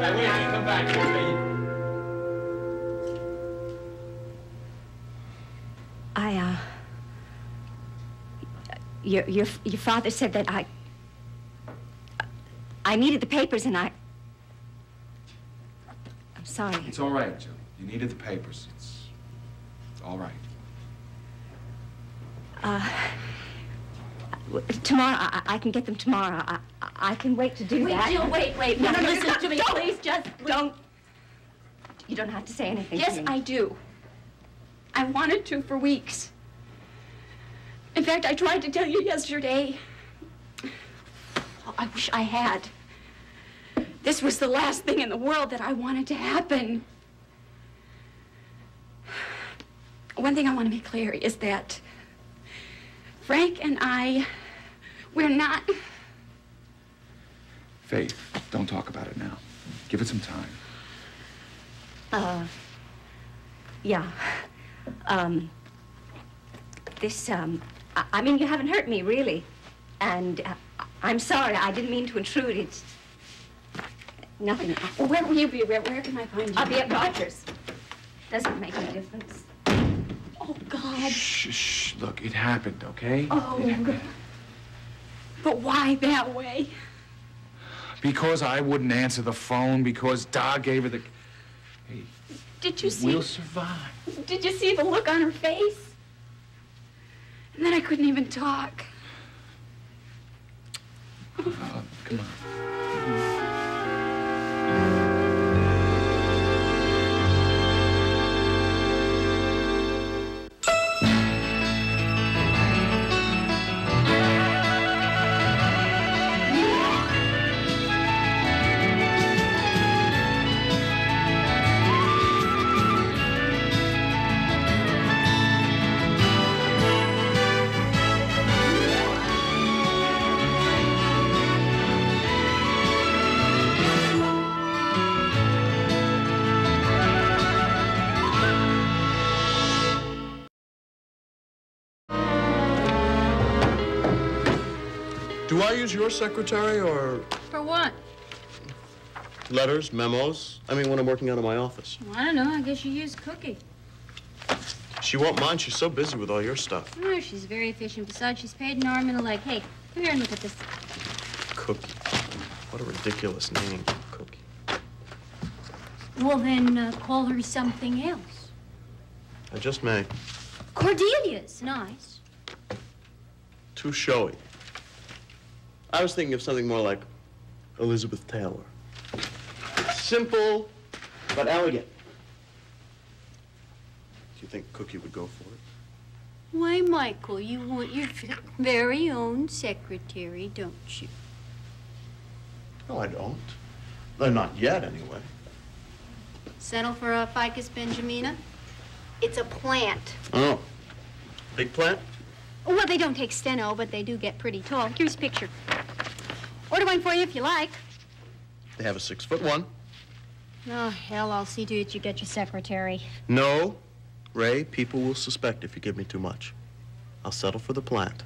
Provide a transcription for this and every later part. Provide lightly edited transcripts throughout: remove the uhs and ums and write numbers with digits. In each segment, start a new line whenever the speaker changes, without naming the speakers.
Hey, wait till you come back, okay?
Your father said that I needed the papers, and I'm sorry.
It's all right, Julie. You needed the papers. It's all right.
Tomorrow, I can get them tomorrow. I can wait to do that.
Jill, wait.
No,
Listen to me, please.
Don't. You don't have to say anything to
Yes,
me.
I do. I wanted to for weeks. In fact, I tried to tell you yesterday. Oh, I wish I had. This was the last thing in the world that I wanted to happen. One thing I want to make clear is that Frank and we're not...
Faith, don't talk about it now. Give it some time.
Yeah. I mean, you haven't hurt me, really. And I'm sorry. I didn't mean to intrude. It's nothing.
Well, where will you be? Where can I find you?
I'll be at Rogers. Doesn't make any difference.
Oh, God.
Shh. Look, it happened, okay?
Oh, but why that way?
Because I wouldn't answer the phone, because Da gave her the... Hey,
Did you see...
we'll survive.
Did you see the look on her face? And then I couldn't even talk.
Come on.
Do I use your secretary or...
For what?
Letters, memos? I mean, when I'm working out of my office.
Well, I don't know. I guess you use Cookie.
She won't mind. She's so busy with all your stuff.
Oh, she's very efficient. Besides, she's paid an arm and a leg. Hey, come here and look at this.
Cookie. What a ridiculous name, Cookie.
Well, then call her something else.
I just may.
Cordelia's nice.
Too showy. I was thinking of something more like Elizabeth Taylor. Simple, but elegant. Do you think Cookie would go for it?
Why, Michael, you want your very own secretary, don't you?
No, I don't. Well, not yet, anyway.
Settle for a Ficus benjamina? It's a plant.
Oh. Big plant?
Well, they don't take steno, but they do get pretty tall. Here's a picture. Order one for you if you like.
They have a 6'1".
Oh, hell, I'll see to it you get your secretary.
No, Ray, people will suspect if you give me too much. I'll settle for the plant.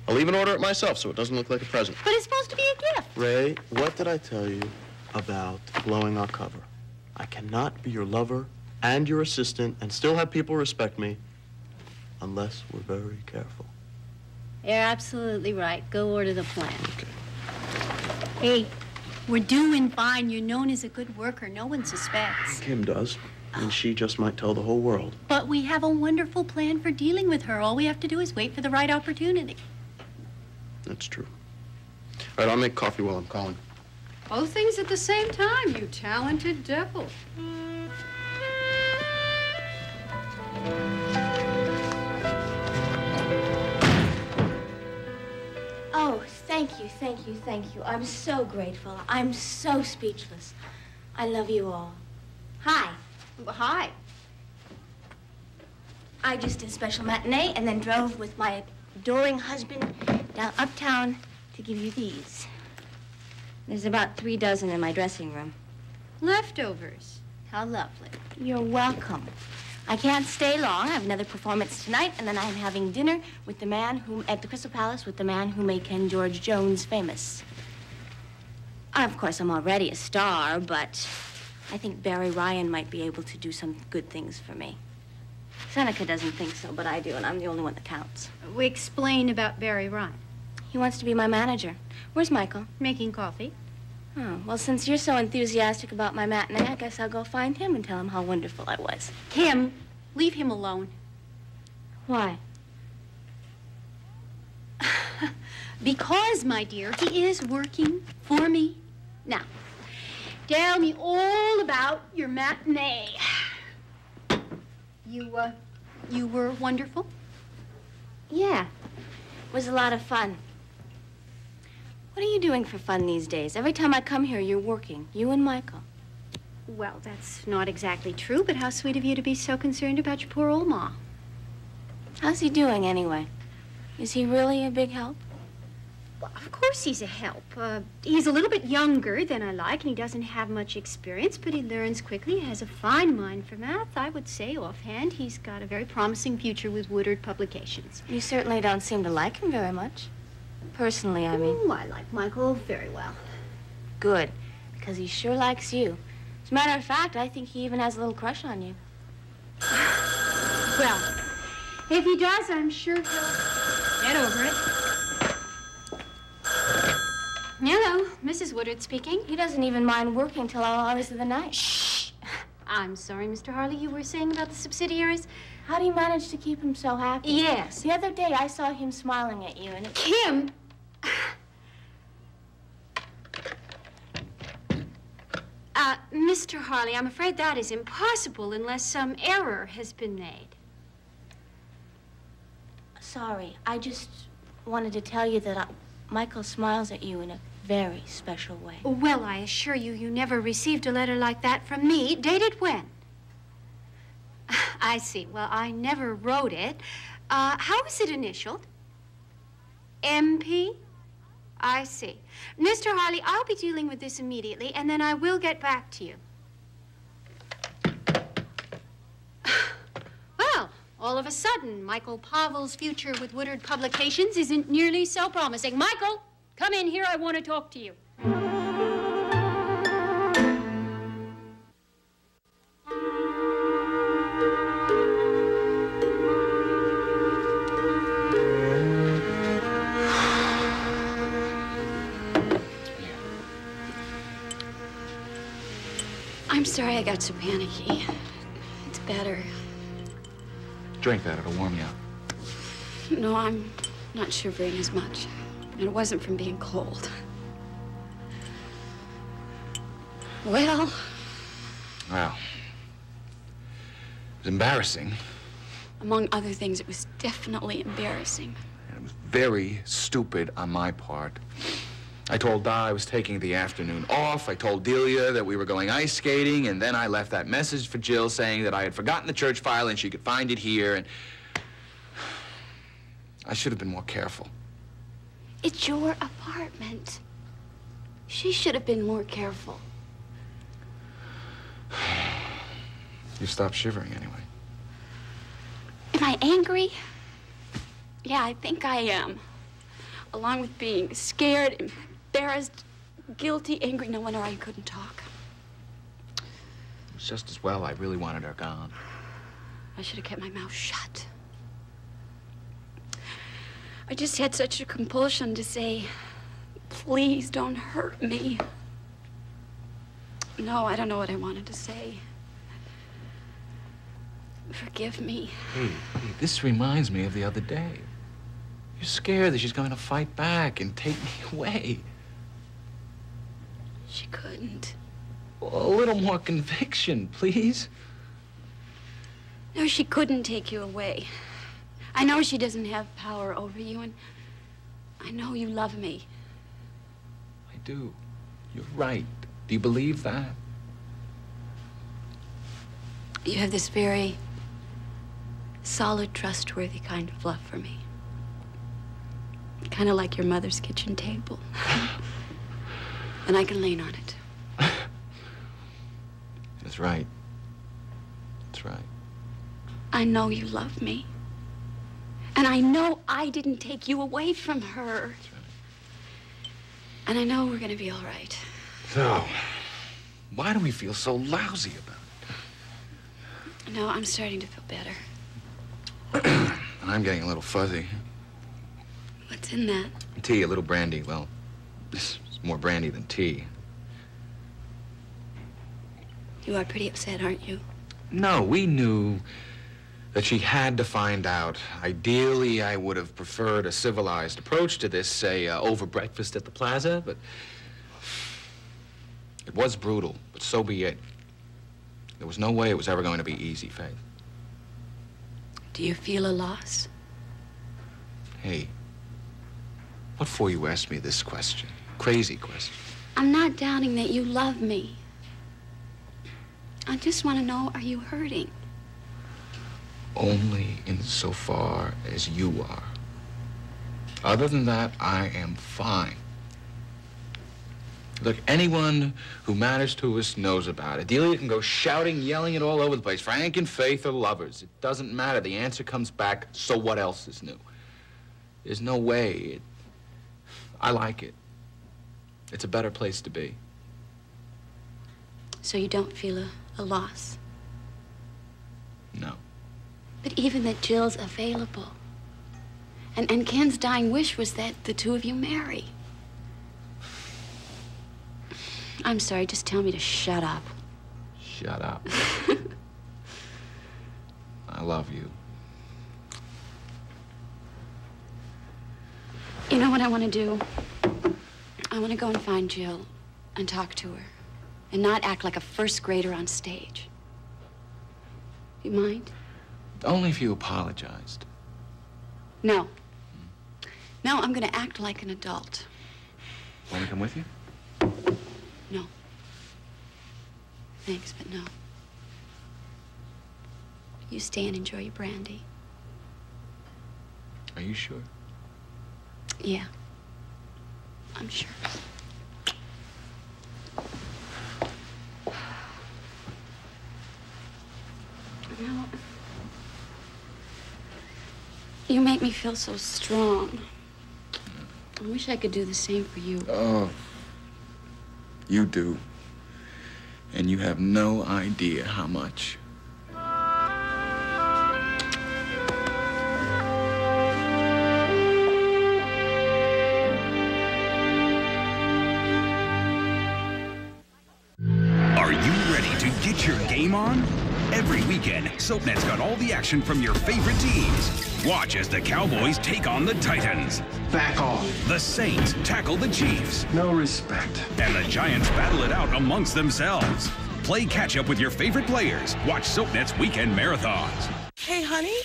I'll even order it myself so it doesn't look like a present.
But it's supposed to be a gift.
Ray, what did I tell you about blowing our cover? I cannot be your lover and your assistant and still have people respect me unless we're very careful.
You're absolutely right. Go order the plant.
Okay.
Hey, we're doing fine. You're known as a good worker. No one suspects.
Kim does, and she just might tell the whole world.
But we have a wonderful plan for dealing with her. All we have to do is wait for the right opportunity.
That's true. All right, I'll make coffee while I'm calling.
Both things at the same time, you talented devil.
Oh, thank you. I'm so grateful. I'm so speechless. I love you all. Hi.
Hi.
I just did a special matinee and then drove with my adoring husband down uptown to give you these.
There's about 3 dozen in my dressing room.
Leftovers. How lovely.
You're welcome. I can't stay long. I have another performance tonight, and then I'm having dinner with the man who, at the Crystal Palace, with the man who made Ken George Jones famous. Of course, I'm already a star, but I think Barry Ryan might be able to do some good things for me. Seneca doesn't think so, but I do, and I'm the only one that counts.
We explain about Barry Ryan.
He wants to be my manager. Where's Michael?
Making coffee.
Oh, well, since you're so enthusiastic about my matinee, I guess I'll go find him and tell him how wonderful I was.
Kim, leave him alone.
Why?
Because, my dear, he is working for me. Now, tell me all about your matinee. You were wonderful?
Yeah, it was a lot of fun. What are you doing for fun these days? Every time I come here, you're working. You and Michael.
Well, that's not exactly true, but how sweet of you to be so concerned about your poor old ma.
How's he doing, anyway? Is he really a big help?
Well, of course he's a help. He's a little bit younger than I like, and he doesn't have much experience, but he learns quickly. He has a fine mind for math. I would say, offhand, he's got a very promising future with Woodard Publications.
You certainly don't seem to like him very much. Personally, I mean.
Oh, I like Michael very well.
Good, because he sure likes you. As a matter of fact, I think he even has a little crush on you.
Well, if he does, I'm sure he'll get over it. Hello, Mrs. Woodard speaking.
He doesn't even mind working till all hours of the night.
Shh! I'm sorry, Mr. Harley, you were saying about the subsidiaries?
How do you manage to keep him so happy?
Yes.
The other day, I saw him smiling at you, and it...
Kim! Mr. Harley, I'm afraid that is impossible unless some error has been made.
Sorry, I just wanted to tell you that Michael smiles at you in a very special way.
Well, I assure you, you never received a letter like that from me. Dated when? I see. Well, I never wrote it. How is it initialed? MP? I see. Mr. Harley, I'll be dealing with this immediately, and then I will get back to you. Well, all of a sudden, Michael Pavel's future with Woodard Publications isn't nearly so promising. Michael, come in here. I want to talk to you. I'm sorry I got so panicky. It's better.
Drink that, it'll warm you up.
No, I'm not shivering as much. And it wasn't from being cold. Well,
Well, it was embarrassing.
among other things, it was definitely embarrassing.
And it was very stupid on my part. I told Da I was taking the afternoon off. I told Delia that we were going ice skating, and then I left that message for Jill saying that I had forgotten the church file and she could find it here, and I should have been more careful.
It's your apartment. She should have been more careful.
You stopped shivering anyway.
Am I angry? Yeah, I think I am. Along with being scared, embarrassed, guilty, angry. No wonder I couldn't talk.
It was just as well I really wanted her gone.
I should have kept my mouth shut. I just had such a compulsion to say, please don't hurt me. No, I don't know what I wanted to say. Forgive me.
Hey, this reminds me of the other day. You're scared that she's going to fight back and take me away.
She couldn't.
A little more conviction, please.
No, she couldn't take you away. I know she doesn't have power over you, and I know you love me.
I do. You're right. Do you believe that?
You have this very solid, trustworthy kind of love for me. Kind of like your mother's kitchen table. And I can lean on it.
That's right. That's right.
I know you love me. And I know I didn't take you away from her.
That's right.
And I know we're gonna be all right.
So, why do we feel so lousy about it?
No, I'm starting to feel better.
And I'm getting a little fuzzy.
What's in that?
Tea, a little brandy. Well, this is more brandy than tea.
You are pretty upset, aren't you?
No, we knew that she had to find out. Ideally, I would have preferred a civilized approach to this, say, over breakfast at the plaza, but it was brutal, but so be it. There was no way it was ever going to be easy, Faith.
Do you feel a loss?
Hey, what for you asked me this question? Crazy question.
I'm not doubting that you love me. I just want to know, are you hurting?
Only insofar as you are. Other than that, I am fine. Look, anyone who matters to us knows about it. Delia can go shouting, yelling it all over the place. Frank and Faith are lovers. It doesn't matter. The answer comes back, so what else is new? There's no way. I like it. It's a better place to be.
So you don't feel a loss?
No.
But even that Jill's available. And Ken's dying wish was that the two of you marry. I'm sorry, just tell me to shut up.
Shut up. I love you.
You know what I want to do? I want to go and find Jill and talk to her and not act like a first grader on stage. You mind?
Only if you apologized.
No. No, I'm going to act like an adult.
Want me to come with you?
No. Thanks, but no. You stay and enjoy your brandy.
Are you sure?
Yeah. I'm sure. No. You make me feel so strong. I wish I could do the same for you.
Oh. You do. And you have no idea how much.
Are you ready to get your game on? Every weekend, SoapNet's got all the action from your favorite teams. Watch as the Cowboys take on the Titans.
Back off.
The Saints tackle the Chiefs.
No respect.
And the Giants battle it out amongst themselves. Play catch-up with your favorite players. Watch SoapNet's weekend marathons.
Hey, honey.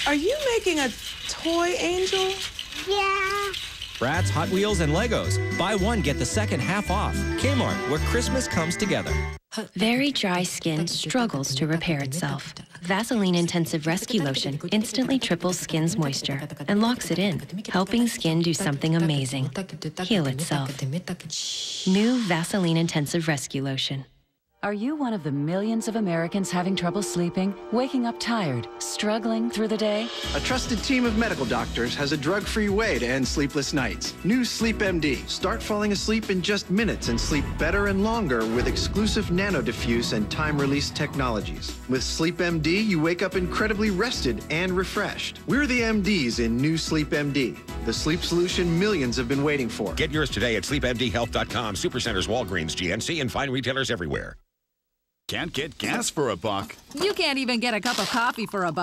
Are you making a toy angel?
Yeah.
Bratz, Hot Wheels, and Legos. Buy one, get the second half off. Kmart, where Christmas comes together.
Very dry skin struggles to repair itself. Vaseline Intensive Rescue Lotion instantly triples skin's moisture and locks it in, helping skin do something amazing. Heal itself. New Vaseline Intensive Rescue Lotion.
Are you one of the millions of Americans having trouble sleeping, waking up tired, struggling through the day?
A trusted team of medical doctors has a drug-free way to end sleepless nights. New Sleep MD. Start falling asleep in just minutes and sleep better and longer with exclusive nano-diffuse and time-release technologies. With Sleep MD, you wake up incredibly rested and refreshed. We're the MDs in New Sleep MD, the sleep solution millions have been waiting for.
Get yours today at sleepmdhealth.com, Supercenters, Walgreens, GNC, and fine retailers everywhere.
Can't get gas for $1.
You can't even get a cup of coffee for $1.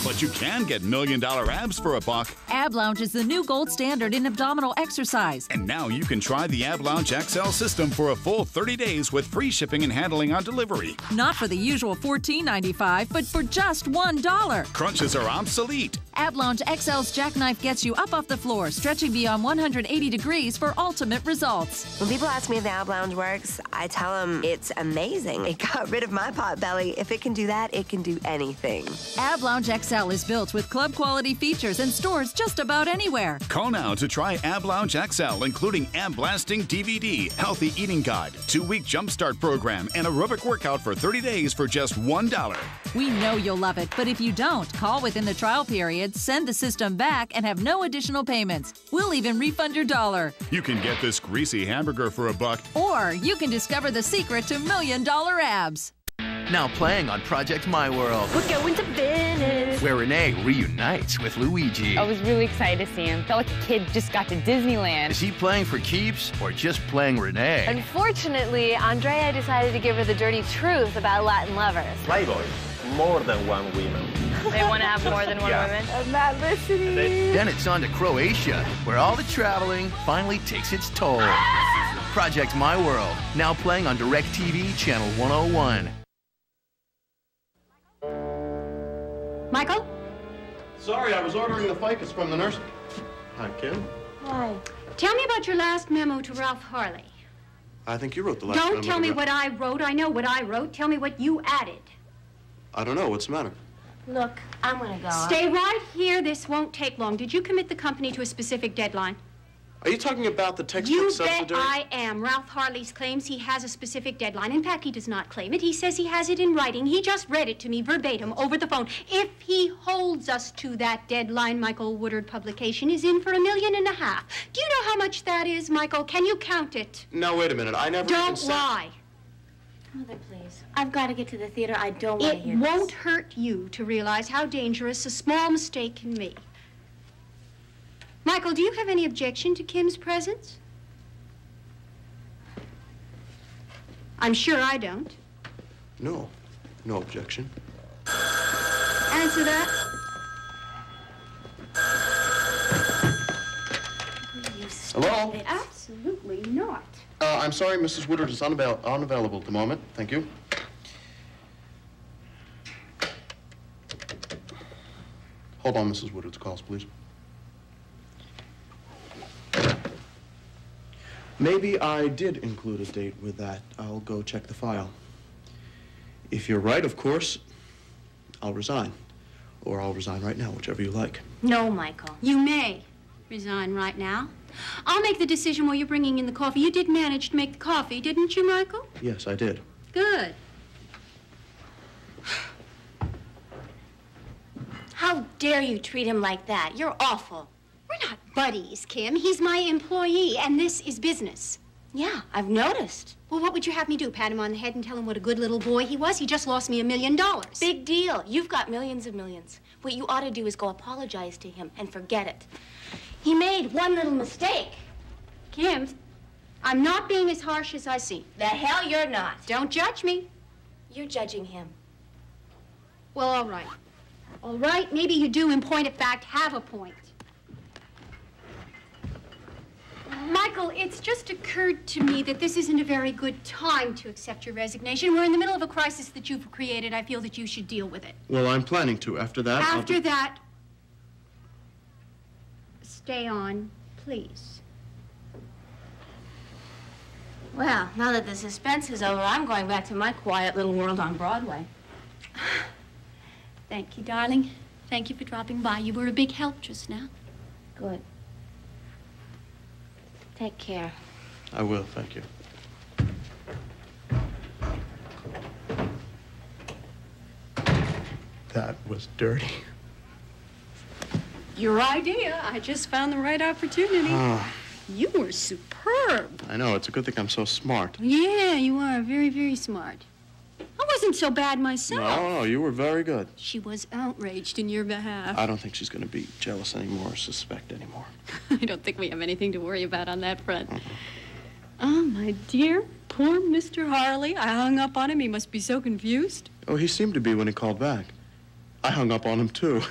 But you can get $1 million abs for $1.
Ab Lounge is the new gold standard in abdominal exercise.
And now you can try the Ab Lounge XL system for a full 30 days with free shipping and handling on delivery.
Not for the usual $14.95, but for just $1.
Crunches are obsolete.
Ab Lounge XL's jackknife gets you up off the floor, stretching beyond 180 degrees for ultimate results.
When people ask me if the Ab Lounge works, I tell them it's amazing. It got rid of my pot belly. If it can do that, it can do anything.
Ab Lounge XL is built with club quality features and stores just about anywhere.
Call now to try Ab Lounge XL, including Ab Blasting DVD, Healthy Eating Guide, 2-week Jumpstart Program, and aerobic workout for 30 days for just $1.
We know you'll love it, but if you don't, call within the trial period it, send the system back, and have no additional payments. We'll even refund your dollar.
You can get this greasy hamburger for $1.
Or you can discover the secret to $1 million abs.
Now playing on Project My World,
We're going to Venice.
where Renee reunites with Luigi.
I was really excited to see him. Felt like a kid just got to Disneyland.
Is he playing for keeps or just playing Renee?
Unfortunately, Andrea decided to give her the dirty truth about Latin lovers.
Playboy, more than one woman.
They want to have more than one woman?
I'm not listening.
Then it's on to Croatia, where all the traveling finally takes its toll. Project My World, now playing on DirecTV Channel 101.
Michael?
Sorry, I was ordering the ficus from the nurse. Hi, Kim.
Hi. Tell me about your last memo to Ralph Harley.
I think you wrote the last memo.
Don't tell me what I wrote. I know what I wrote. Tell me what you added.
I don't know. What's the matter?
Look, I'm gonna go.
Stay right here. This won't take long. Did you commit the company to a specific deadline?
Are you talking about the textbook
You
subsidiary?
bet I am. Ralph Harley's claims he has a specific deadline. In fact, he does not claim it. He says he has it in writing. He just read it to me verbatim over the phone. If he holds us to that deadline, Michael Woodard Publication is in for $1.5 million. Do you know how much that is, Michael? Can you count it?
No, wait a minute. I never even
Don't
said...
lie.
Mother, please. I've got to get to the theater. I don't want to hear
It
this.
won't hurt you to realize how dangerous a small mistake can be. Michael, do you have any objection to Kim's presence? I'm sure I don't.
No. No objection.
Answer that.
Hello?
Absolutely not.
I'm sorry, Mrs. Woodard is unavailable at the moment. Thank you. Hold on, Mrs. Woodard's calls, please. Maybe I did include a date with that. I'll go check the file. If you're right, of course, I'll resign. Or I'll resign right now, whichever you like.
No, Michael. You may resign right now. I'll make the decision while you're bringing in the coffee. You did manage to make the coffee, didn't you, Michael?
Yes, I did.
Good.
How dare you treat him like that? You're awful.
We're not buddies, Kim. He's my employee, and this is business.
Yeah, I've noticed.
Well, what would you have me do? Pat him on the head and tell him what a good little boy he was? He just lost me $1 million.
Big deal. You've got millions of millions. What you ought to do is go apologize to him and forget it. He made one little mistake.
Kim, I'm not being as harsh as I seem.
The hell you're not.
Don't judge me.
You're judging him.
Well, all right. All right, maybe you do, in point of fact, have a point. Michael, it's just occurred to me that this isn't a very good time to accept your resignation. We're in the middle of a crisis that you've created. I feel that you should deal with it.
Well, I'm planning to. After that,
After that, stay on, please.
Well, now that the suspense is over, I'm going back to my quiet little world on Broadway.
Thank you, darling. Thank you for dropping by. You were a big help just now.
Good. Take care.
I will, thank you. That was dirty.
Your idea. I just found the right opportunity.
Oh,
You were superb.
I know. It's a good thing I'm so smart.
Yeah, you are very, very smart. I wasn't so bad myself.
No, you were very good.
She was outraged in your behalf.
I don't think she's going to be jealous anymore or suspect anymore.
I don't think we have anything to worry about on that front. Oh, my dear, poor Mr. Harley. I hung up on him. He must be so confused.
Oh, he seemed to be when he called back. I hung up on him, too.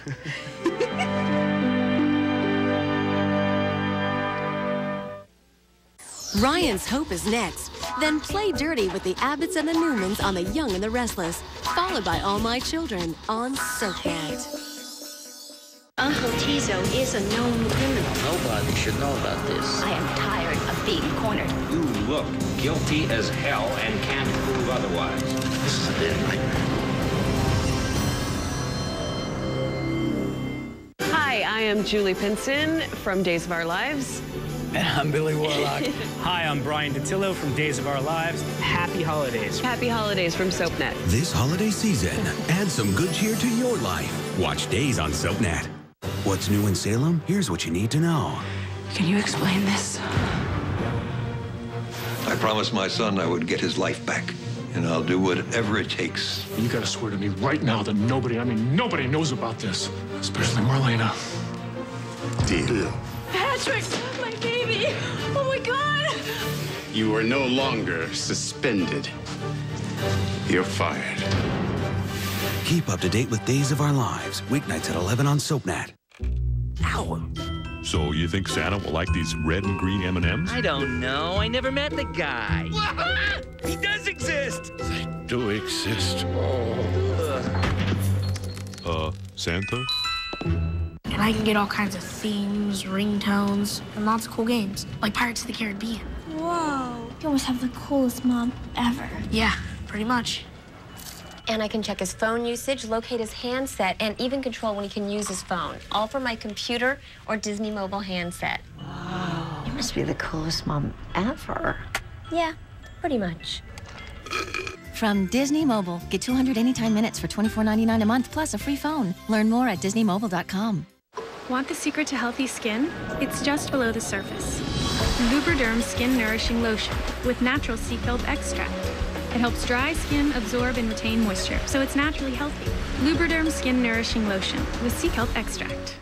Ryan's Hope is next. Then Play Dirty with the Abbotts and the Newmans on The Young and the Restless, followed by All My Children on SoapNet.
Uncle Tizo is a known criminal.
Nobody should know about this.
I am tired of being cornered.
You look guilty as hell and can't prove otherwise. This is a damn nightmare.
Hi, I am Julie Pinson from Days of Our Lives.
And I'm Billy Warlock. Hi, I'm Brian Datillo from Days of Our Lives. Happy holidays.
Happy holidays from
This holiday season, add some good cheer to your life. Watch Days on SoapNet. What's new in Salem? Here's what you need to know.
Can you explain this?
I promised my son I would get his life back, and I'll do whatever it takes.
You gotta swear to me right now that nobody, I mean nobody knows about this, especially Marlena.
Deal.
Patrick, my baby. Oh my God.
You are no longer suspended. You're fired.
Keep up to date with Days of Our Lives, weeknights at 11 on SoapNet.
Ow. So you think Santa will like these red and green M&Ms?
I don't know. I never met the guy. He does exist.
They do exist.
Santa?
And I can get all kinds of themes, ringtones, and lots of cool games, like Pirates of the Caribbean.
Whoa. You almost have the coolest mom ever.
Yeah, pretty much.
And I can check his phone usage, locate his handset, and even control when he can use his phone. All from my computer or Disney mobile handset.
Wow. You must be the coolest mom ever.
Yeah, pretty much.
From Disney Mobile, get 200 anytime minutes for $24.99 a month plus a free phone. Learn more at disneymobile.com.
Want the secret to healthy skin? It's just below the surface. Lubriderm Skin Nourishing Lotion with natural sea kelp extract. It helps dry skin absorb and retain moisture, so it's naturally healthy. Lubriderm Skin Nourishing Lotion with sea kelp extract.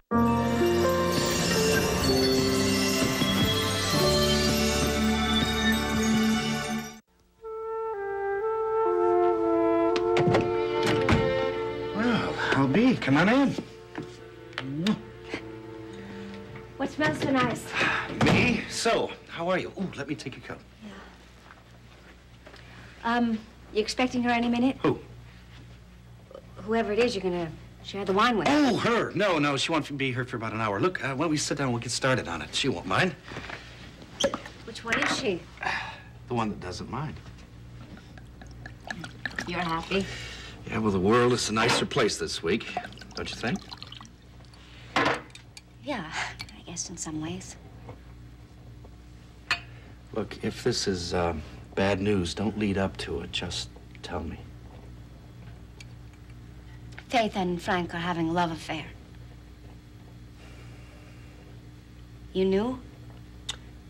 Well, I'll be. Come on in.
What smells so nice?
Me? So, how are you? Ooh, let me take your coat.
You expecting her any minute?
Who?
Whoever it is you're gonna share the wine with.
Oh, her. No, she won't be here for about an hour. Look, why don't we sit down and we'll get started on it. She won't mind.
Which one is she?
The one that doesn't mind.
You're happy?
Yeah, well, the world is a nicer place this week, don't you think?
Yeah, I guess in some ways.
Look, if this is bad news, don't lead up to it. Just tell me.
Faith and Frank are having a love affair. You knew?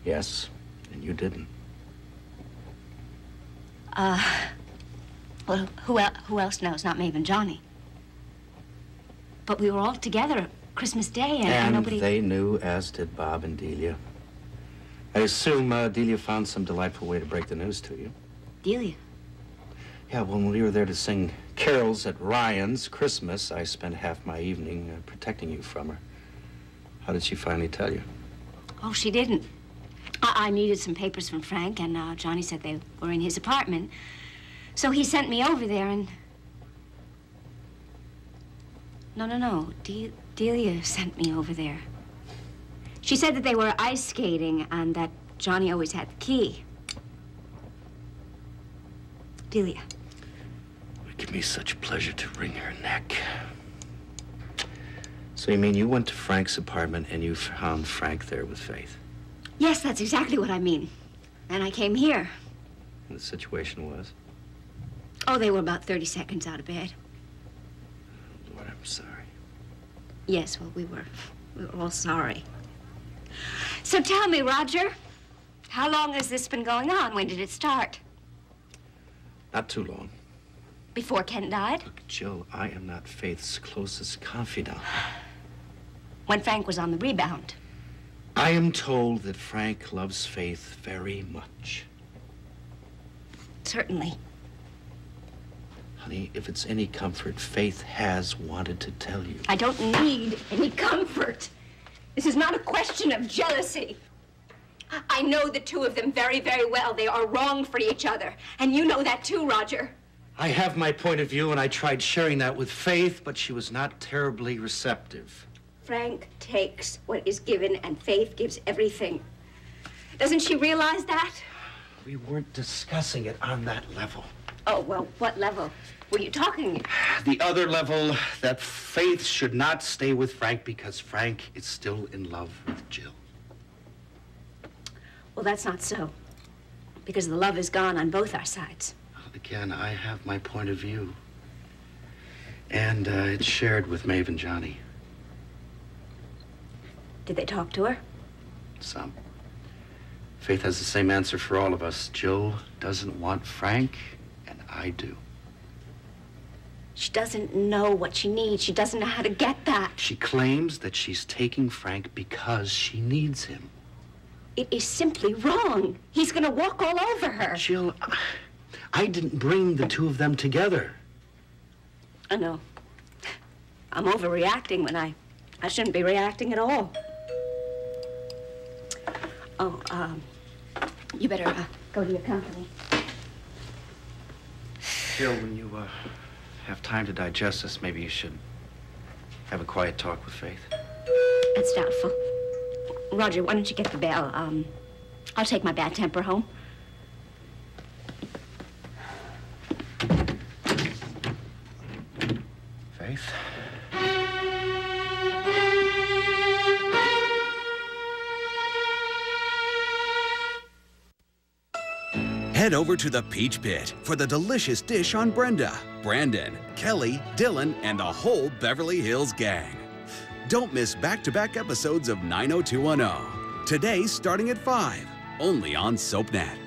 Yes, and you didn't.
Well, who else knows? Not Maeve and Johnny. But we were all together Christmas Day, and nobody...
they knew, as did Bob and Delia. I assume Delia found some delightful way to break the news to you.
Delia?
Yeah, well, when we were there to sing carols at Ryan's Christmas, I spent half my evening protecting you from her. How did she finally tell you?
Oh, she didn't. I needed some papers from Frank, and Johnny said they were in his apartment. So he sent me over there, and... No. Delia sent me over there. She said that they were ice skating and that Johnny always had the key. Delia.
It would give me such pleasure to wring her neck. So you mean you went to Frank's apartment and you found Frank there with Faith?
Yes, that's exactly what I mean. And I came here.
And the situation was?
Oh, they were about 30 seconds out of bed.
Lord, I'm sorry.
Yes, well, we were all sorry. So tell me, Roger, how long has this been going on? When did it start?
Not too long.
Before Ken died?
Look, Jill, I am not Faith's closest confidant.
When Frank was on the rebound?
I am told that Frank loves Faith very much.
Certainly.
Honey, if it's any comfort, Faith has wanted to tell you.
I don't need any comfort. This is not a question of jealousy. I know the two of them very, very well. They are wrong for each other. And you know that too, Roger.
I have my point of view, and I tried sharing that with Faith, but she was not terribly receptive.
Frank takes what is given, and Faith gives everything. Doesn't she realize that?
We weren't discussing it on that level.
Oh, well, what level were you talking?
The other level, that Faith should not stay with Frank because Frank is still in love with Jill.
Well, that's not so. Because the love is gone on both our sides.
Again, I have my point of view. And it's shared with Maeve and Johnny.
Did they talk to her?
Some. Faith has the same answer for all of us. Jill doesn't want Frank, and I do.
She doesn't know what she needs. She doesn't know how to get that.
She claims that she's taking Frank because she needs him.
It is simply wrong. He's gonna walk all over her.
Jill, I didn't bring the two of them together.
I know. I'm overreacting when I shouldn't be reacting at all. Oh, you better go to your company.
Jill, when you have time to digest this, maybe you should have a quiet talk with Faith.
That's doubtful. Roger, why don't you get the bell? I'll take my bad temper home.
Faith?
Head over to the Peach Pit for the delicious dish on Brenda, Brandon, Kelly, Dylan, and the whole Beverly Hills gang. Don't miss back-to-back episodes of 90210. Today starting at 5, only on SoapNet.